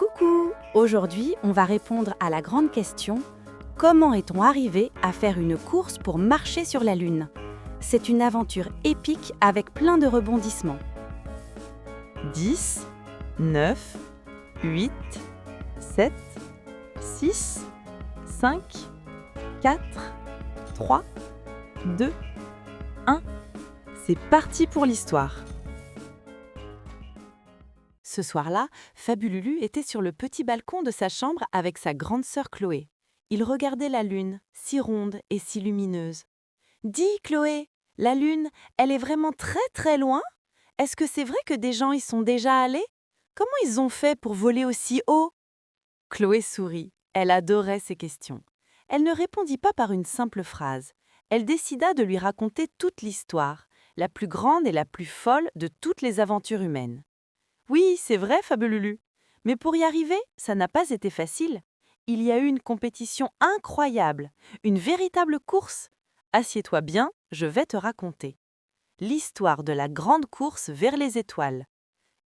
Coucou! Aujourd'hui, on va répondre à la grande question: comment est-on arrivé à faire une course pour marcher sur la Lune? C'est une aventure épique avec plein de rebondissements. 10, 9, 8, 7, 6, 5, 4, 3, 2, 1. C'est parti pour l'histoire. Ce soir-là, Fabululu était sur le petit balcon de sa chambre avec sa grande sœur Chloé. Il regardait la Lune, si ronde et si lumineuse. « Dis, Chloé, la Lune, elle est vraiment très très loin? Est-ce que c'est vrai que des gens y sont déjà allés? Comment ils ont fait pour voler aussi haut ?» Chloé sourit. Elle adorait ces questions. Elle ne répondit pas par une simple phrase. Elle décida de lui raconter toute l'histoire, la plus grande et la plus folle de toutes les aventures humaines. Oui, c'est vrai, Fabululu. Mais pour y arriver, ça n'a pas été facile. Il y a eu une compétition incroyable, une véritable course. Assieds-toi bien, je vais te raconter. L'histoire de la grande course vers les étoiles.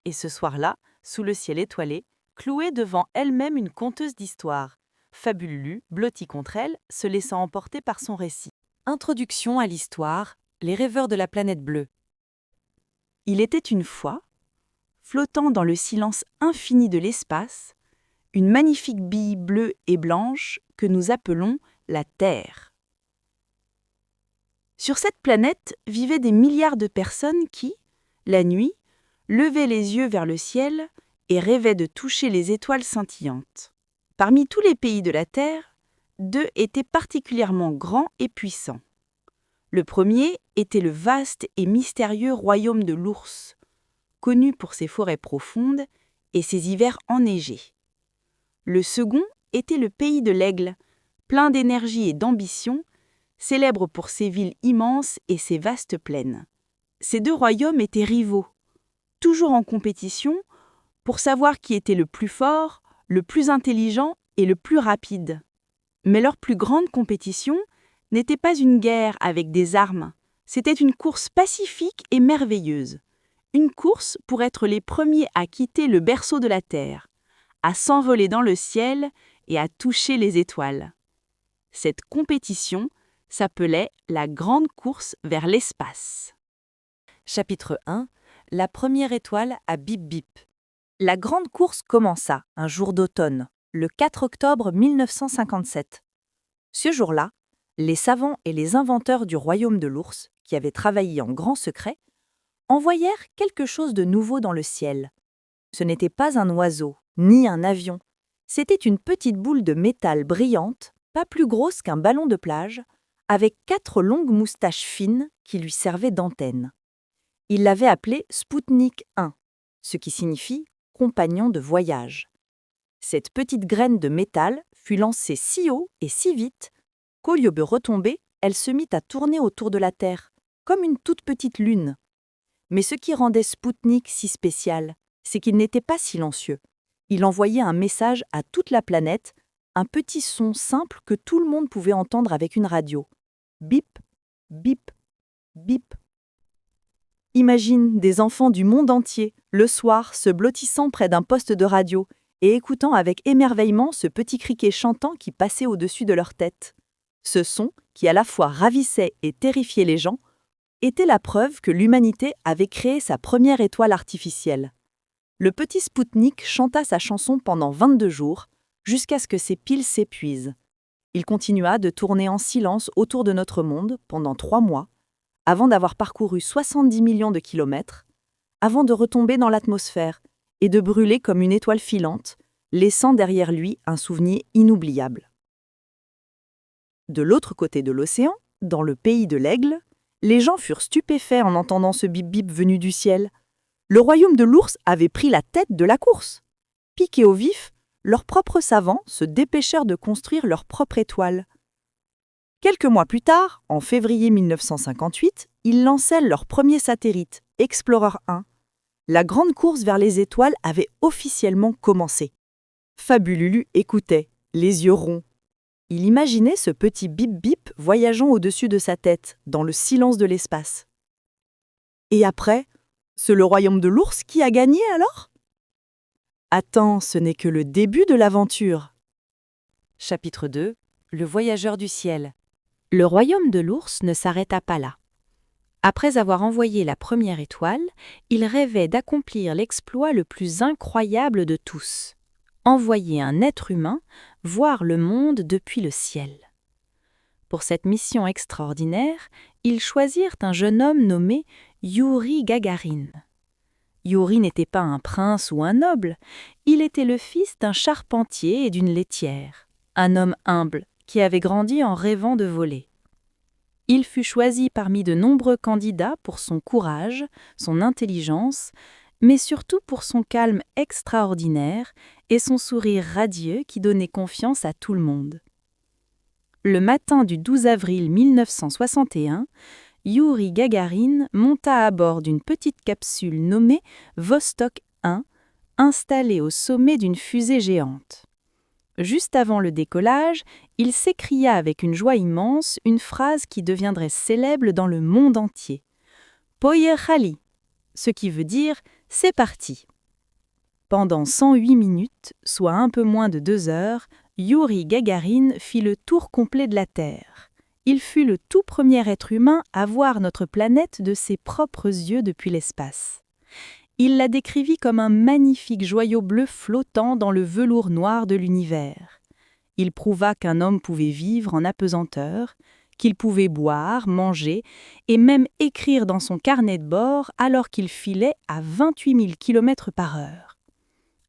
Et ce soir-là, sous le ciel étoilé, clouée devant elle-même une conteuse d'histoires, Fabululu, blottie contre elle, se laissant emporter par son récit. Introduction à l'histoire, les rêveurs de la planète bleue. Il était une fois, flottant dans le silence infini de l'espace, une magnifique bille bleue et blanche que nous appelons la Terre. Sur cette planète vivaient des milliards de personnes qui, la nuit, levaient les yeux vers le ciel et rêvaient de toucher les étoiles scintillantes. Parmi tous les pays de la Terre, deux étaient particulièrement grands et puissants. Le premier était le vaste et mystérieux royaume de l'ours, connu pour ses forêts profondes et ses hivers enneigés. Le second était le pays de l'aigle, plein d'énergie et d'ambition, célèbre pour ses villes immenses et ses vastes plaines. Ces deux royaumes étaient rivaux, toujours en compétition, pour savoir qui était le plus fort, le plus intelligent et le plus rapide. Mais leur plus grande compétition n'était pas une guerre avec des armes, c'était une course pacifique et merveilleuse. Une course pour être les premiers à quitter le berceau de la Terre, à s'envoler dans le ciel et à toucher les étoiles. Cette compétition s'appelait la Grande Course vers l'espace. Chapitre 1. La première étoile à Bip Bip. La grande course commença un jour d'automne, le 4 octobre 1957. Ce jour-là, les savants et les inventeurs du royaume de l'ours, qui avaient travaillé en grand secret, envoyèrent quelque chose de nouveau dans le ciel. Ce n'était pas un oiseau, ni un avion. C'était une petite boule de métal brillante, pas plus grosse qu'un ballon de plage, avec 4 longues moustaches fines qui lui servaient d'antenne. Ils l'avaient appelée Spoutnik 1, ce qui signifie « compagnon de voyage ». Cette petite graine de métal fut lancée si haut et si vite qu'au lieu de retomber, elle se mit à tourner autour de la Terre, comme une toute petite lune. Mais ce qui rendait Spoutnik si spécial, c'est qu'il n'était pas silencieux. Il envoyait un message à toute la planète, un petit son simple que tout le monde pouvait entendre avec une radio. Bip, bip, bip. Imagine des enfants du monde entier, le soir, se blottissant près d'un poste de radio et écoutant avec émerveillement ce petit criquet chantant qui passait au-dessus de leur tête. Ce son, qui à la fois ravissait et terrifiait les gens, était la preuve que l'humanité avait créé sa première étoile artificielle. Le petit Spoutnik chanta sa chanson pendant 22 jours, jusqu'à ce que ses piles s'épuisent. Il continua de tourner en silence autour de notre monde pendant 3 mois, avant d'avoir parcouru 70 millions de kilomètres, avant de retomber dans l'atmosphère et de brûler comme une étoile filante, laissant derrière lui un souvenir inoubliable. De l'autre côté de l'océan, dans le pays de l'aigle, les gens furent stupéfaits en entendant ce bip-bip venu du ciel. Le royaume de l'ours avait pris la tête de la course. Piqués au vif, leurs propres savants se dépêchèrent de construire leur propre étoile. Quelques mois plus tard, en février 1958, ils lancèrent leur premier satellite, Explorer 1. La grande course vers les étoiles avait officiellement commencé. Fabululu écoutait, les yeux ronds. Il imaginait ce petit bip-bip voyageant au-dessus de sa tête, dans le silence de l'espace. Et après, c'est le royaume de l'ours qui a gagné alors ? Attends, ce n'est que le début de l'aventure. Chapitre 2. Le voyageur du ciel. Le royaume de l'ours ne s'arrêta pas là. Après avoir envoyé la première étoile, il rêvait d'accomplir l'exploit le plus incroyable de tous: envoyer un être humain voir le monde depuis le ciel. Pour cette mission extraordinaire, ils choisirent un jeune homme nommé Youri Gagarin. Youri n'était pas un prince ou un noble, il était le fils d'un charpentier et d'une laitière, un homme humble qui avait grandi en rêvant de voler. Il fut choisi parmi de nombreux candidats pour son courage, son intelligence, mais surtout pour son calme extraordinaire et son sourire radieux qui donnait confiance à tout le monde. Le matin du 12 avril 1961, Youri Gagarin monta à bord d'une petite capsule nommée Vostok 1, installée au sommet d'une fusée géante. Juste avant le décollage, il s'écria avec une joie immense une phrase qui deviendrait célèbre dans le monde entier. Poyerhali, ce qui veut dire « c'est parti ». Pendant 108 minutes, soit un peu moins de 2 heures, Youri Gagarin fit le tour complet de la Terre. Il fut le tout premier être humain à voir notre planète de ses propres yeux depuis l'espace. Il la décrivit comme un magnifique joyau bleu flottant dans le velours noir de l'univers. Il prouva qu'un homme pouvait vivre en apesanteur, qu'il pouvait boire, manger et même écrire dans son carnet de bord alors qu'il filait à 28 000 km/h.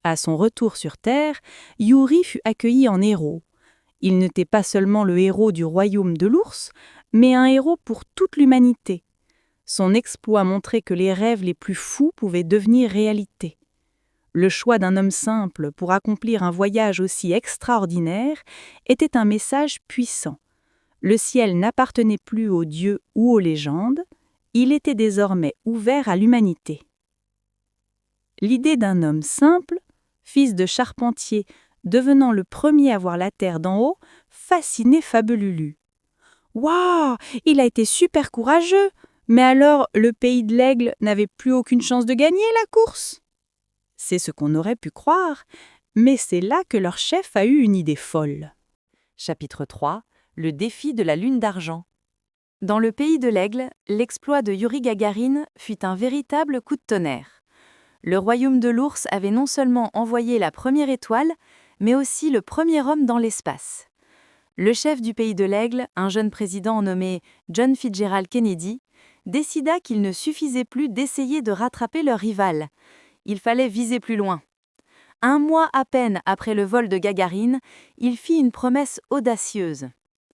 À son retour sur Terre, Youri fut accueilli en héros. Il n'était pas seulement le héros du royaume de l'ours, mais un héros pour toute l'humanité. Son exploit montrait que les rêves les plus fous pouvaient devenir réalité. Le choix d'un homme simple pour accomplir un voyage aussi extraordinaire était un message puissant. Le ciel n'appartenait plus aux dieux ou aux légendes, il était désormais ouvert à l'humanité. L'idée d'un homme simple, fils de charpentier, devenant le premier à voir la terre d'en haut, fascinait Fabelulu. « Waouh, il a été super courageux! Mais alors, le pays de l'aigle n'avait plus aucune chance de gagner la course ?» C'est ce qu'on aurait pu croire, mais c'est là que leur chef a eu une idée folle. Chapitre 3. Le défi de la lune d'argent. Dans le pays de l'aigle, l'exploit de Youri Gagarin fut un véritable coup de tonnerre. Le royaume de l'ours avait non seulement envoyé la première étoile, mais aussi le premier homme dans l'espace. Le chef du pays de l'aigle, un jeune président nommé John Fitzgerald Kennedy, décida qu'il ne suffisait plus d'essayer de rattraper leur rival. Il fallait viser plus loin. 1 mois à peine après le vol de Gagarine, il fit une promesse audacieuse.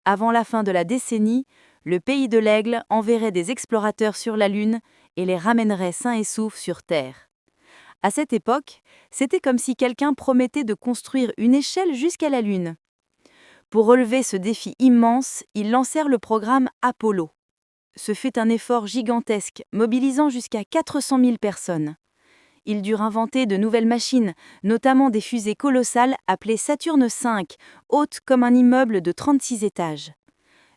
Avant la fin de la décennie, le pays de l'aigle enverrait des explorateurs sur la Lune et les ramènerait sains et saufs sur Terre. À cette époque, c'était comme si quelqu'un promettait de construire une échelle jusqu'à la Lune. Pour relever ce défi immense, ils lancèrent le programme Apollo. Ce fut un effort gigantesque, mobilisant jusqu'à 400 000 personnes. Ils durent inventer de nouvelles machines, notamment des fusées colossales appelées Saturne V, hautes comme un immeuble de 36 étages.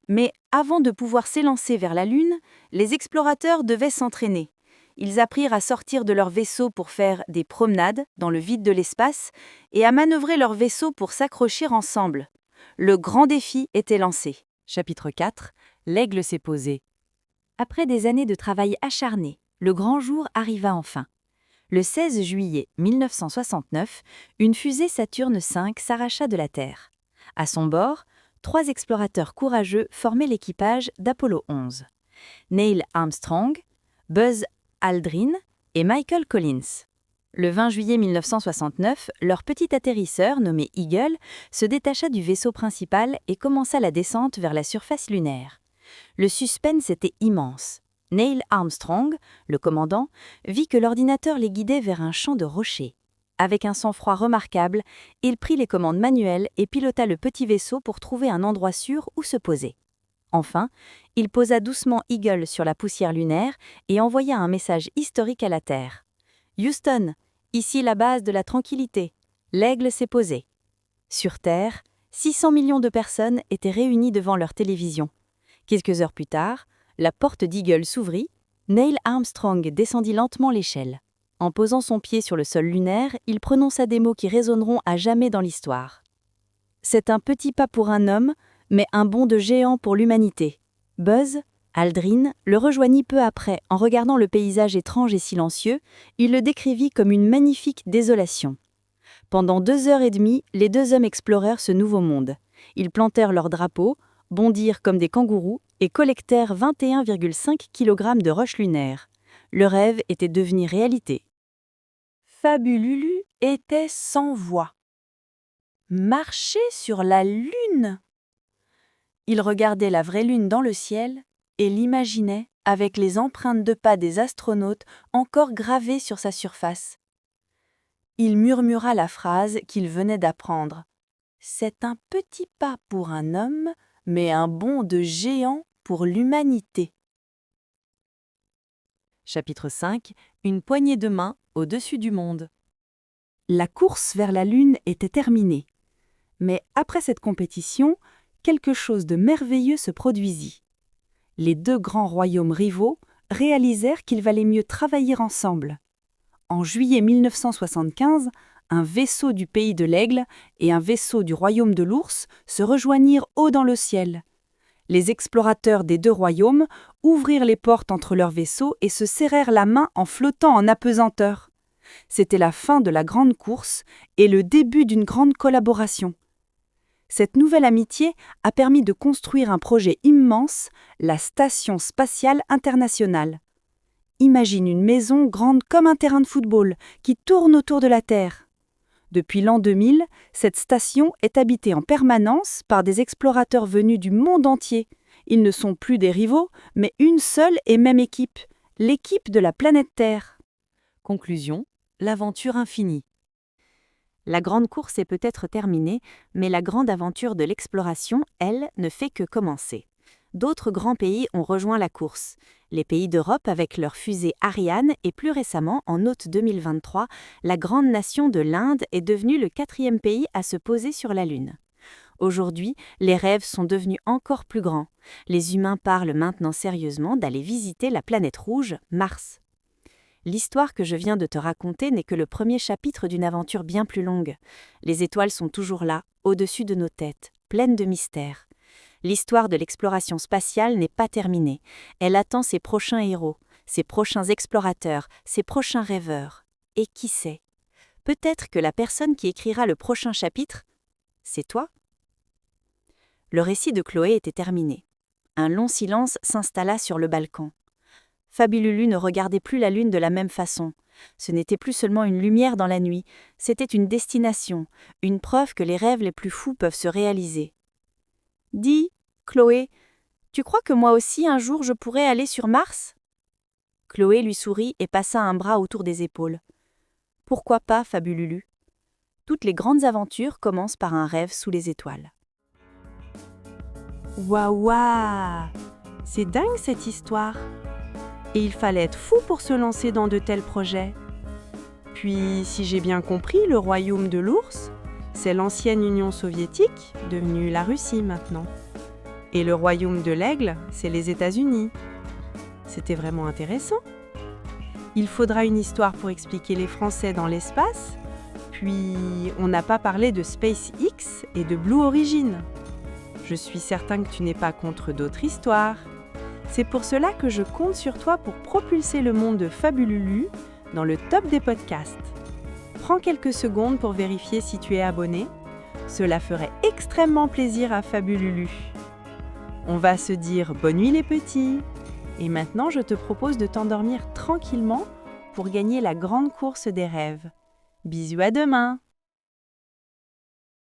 Mais avant de pouvoir s'élancer vers la Lune, les explorateurs devaient s'entraîner. Ils apprirent à sortir de leur vaisseau pour faire des promenades dans le vide de l'espace et à manœuvrer leur vaisseau pour s'accrocher ensemble. Le grand défi était lancé. Chapitre 4. L'aigle s'est posé. Après des années de travail acharné, le grand jour arriva enfin. Le 16 juillet 1969, une fusée Saturne V s'arracha de la Terre. À son bord, 3 explorateurs courageux formaient l'équipage d'Apollo 11. Neil Armstrong, Buzz Aldrin et Michael Collins. Le 20 juillet 1969, leur petit atterrisseur, nommé Eagle, se détacha du vaisseau principal et commença la descente vers la surface lunaire. Le suspense était immense. Neil Armstrong, le commandant, vit que l'ordinateur les guidait vers un champ de rochers. Avec un sang-froid remarquable, il prit les commandes manuelles et pilota le petit vaisseau pour trouver un endroit sûr où se poser. Enfin, il posa doucement Eagle sur la poussière lunaire et envoya un message historique à la Terre. « Houston, ici la base de la tranquillité. L'aigle s'est posé. » Sur Terre, 600 millions de personnes étaient réunies devant leur télévision. Quelques heures plus tard, la porte d'Eagle s'ouvrit, Neil Armstrong descendit lentement l'échelle. En posant son pied sur le sol lunaire, il prononça des mots qui résonneront à jamais dans l'histoire. C'est un petit pas pour un homme, mais un bond de géant pour l'humanité. Buzz, Aldrin, le rejoignit peu après. En regardant le paysage étrange et silencieux, il le décrivit comme une magnifique désolation. Pendant 2 heures et demie, les 2 hommes explorèrent ce nouveau monde. Ils plantèrent leurs drapeaux, bondirent comme des kangourous et collectèrent 21,5 kg de roches lunaires. Le rêve était devenu réalité. Fabululu était sans voix. Marcher sur la Lune! Il regardait la vraie Lune dans le ciel et l'imaginait avec les empreintes de pas des astronautes encore gravées sur sa surface. Il murmura la phrase qu'il venait d'apprendre. C'est un petit pas pour un homme, mais un bond de géant pour l'humanité. Chapitre 5. Une poignée de main au-dessus du monde. La course vers la Lune était terminée. Mais après cette compétition, quelque chose de merveilleux se produisit. Les 2 grands royaumes rivaux réalisèrent qu'il valait mieux travailler ensemble. En juillet 1975, un vaisseau du pays de l'Aigle et un vaisseau du royaume de l'Ours se rejoignirent haut dans le ciel. Les explorateurs des 2 royaumes ouvrirent les portes entre leurs vaisseaux et se serrèrent la main en flottant en apesanteur. C'était la fin de la grande course et le début d'une grande collaboration. Cette nouvelle amitié a permis de construire un projet immense, la Station spatiale internationale. Imagine une maison grande comme un terrain de football qui tourne autour de la Terre. Depuis l'an 2000, cette station est habitée en permanence par des explorateurs venus du monde entier. Ils ne sont plus des rivaux, mais une seule et même équipe, l'équipe de la planète Terre. Conclusion. L'aventure infinie. La grande course est peut-être terminée, mais la grande aventure de l'exploration, elle, ne fait que commencer. D'autres grands pays ont rejoint la course. Les pays d'Europe avec leur fusée Ariane et plus récemment, en août 2023, la grande nation de l'Inde est devenue le 4e pays à se poser sur la Lune. Aujourd'hui, les rêves sont devenus encore plus grands. Les humains parlent maintenant sérieusement d'aller visiter la planète rouge, Mars. L'histoire que je viens de te raconter n'est que le premier chapitre d'une aventure bien plus longue. Les étoiles sont toujours là, au-dessus de nos têtes, pleines de mystères. L'histoire de l'exploration spatiale n'est pas terminée. Elle attend ses prochains héros, ses prochains explorateurs, ses prochains rêveurs. Et qui sait? Peut-être que la personne qui écrira le prochain chapitre, c'est toi? Le récit de Chloé était terminé. Un long silence s'installa sur le balcon. Fabululu ne regardait plus la Lune de la même façon. Ce n'était plus seulement une lumière dans la nuit, c'était une destination, une preuve que les rêves les plus fous peuvent se réaliser. « Dis, Chloé, tu crois que moi aussi un jour je pourrais aller sur Mars ?» Chloé lui sourit et passa un bras autour des épaules. « Pourquoi pas, Fabululu ? Toutes les grandes aventures commencent par un rêve sous les étoiles. » Waouh, waouh! C'est dingue cette histoire! Et il fallait être fou pour se lancer dans de tels projets. Puis, si j'ai bien compris, le royaume de l'ours, c'est l'ancienne Union soviétique, devenue la Russie maintenant. Et le royaume de l'aigle, c'est les États-Unis. C'était vraiment intéressant. Il faudra une histoire pour expliquer les Français dans l'espace. Puis, on n'a pas parlé de SpaceX et de Blue Origin. Je suis certain que tu n'es pas contre d'autres histoires. C'est pour cela que je compte sur toi pour propulser le monde de Fabululu dans le top des podcasts. Prends quelques secondes pour vérifier si tu es abonné. Cela ferait extrêmement plaisir à Fabululu. On va se dire bonne nuit les petits. Et maintenant, je te propose de t'endormir tranquillement pour gagner la grande course des rêves. Bisous à demain!